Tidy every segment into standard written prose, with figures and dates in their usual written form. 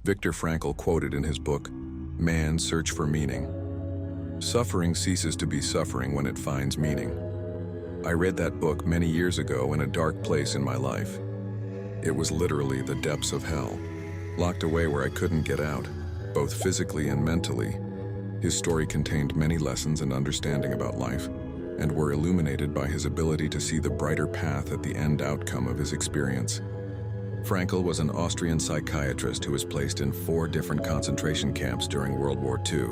Viktor Frankl quoted in his book, Man's Search for Meaning. Suffering ceases to be suffering when it finds meaning. I read that book many years ago in a dark place in my life. It was literally the depths of hell, locked away where I couldn't get out, both physically and mentally. His story contained many lessons and understanding about life, and were illuminated by his ability to see the brighter path at the end outcome of his experience. Frankl was an Austrian psychiatrist who was placed in 4 different concentration camps during World War II,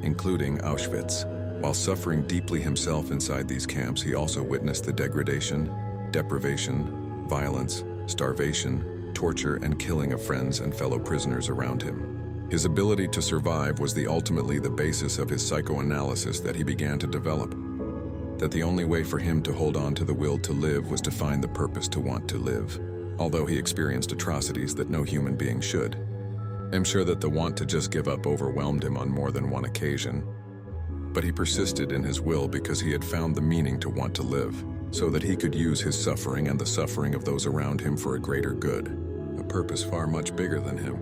including Auschwitz. While suffering deeply himself inside these camps, he also witnessed the degradation, deprivation, violence, starvation, torture, and killing of friends and fellow prisoners around him. His ability to survive was ultimately the basis of his psychoanalysis that he began to develop. That the only way for him to hold on to the will to live was to find the purpose to want to live, although he experienced atrocities that no human being should. I'm sure that the want to just give up overwhelmed him on more than one occasion, but he persisted in his will because he had found the meaning to want to live, so that he could use his suffering and the suffering of those around him for a greater good, a purpose far much bigger than him.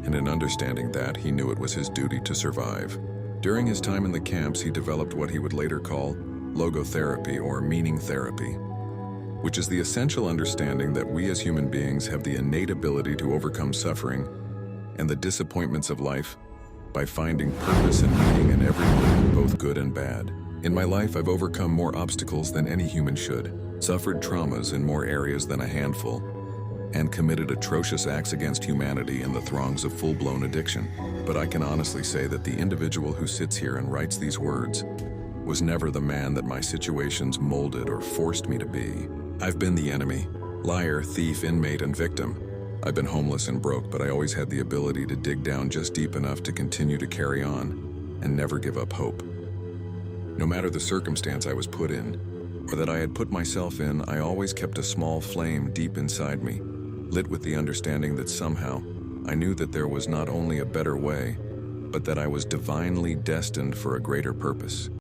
And in understanding that, he knew it was his duty to survive. During his time in the camps, he developed what he would later call logotherapy or meaning therapy, which is the essential understanding that we as human beings have the innate ability to overcome suffering and the disappointments of life by finding purpose and meaning in every moment, both good and bad. In my life, I've overcome more obstacles than any human should, suffered traumas in more areas than a handful, and committed atrocious acts against humanity in the throngs of full-blown addiction. But I can honestly say that the individual who sits here and writes these words was never the man that my situations molded or forced me to be. I've been the enemy, liar, thief, inmate, and victim. I've been homeless and broke, but I always had the ability to dig down just deep enough to continue to carry on and never give up hope. No matter the circumstance I was put in, or that I had put myself in, I always kept a small flame deep inside me, lit with the understanding that somehow I knew that there was not only a better way, but that I was divinely destined for a greater purpose.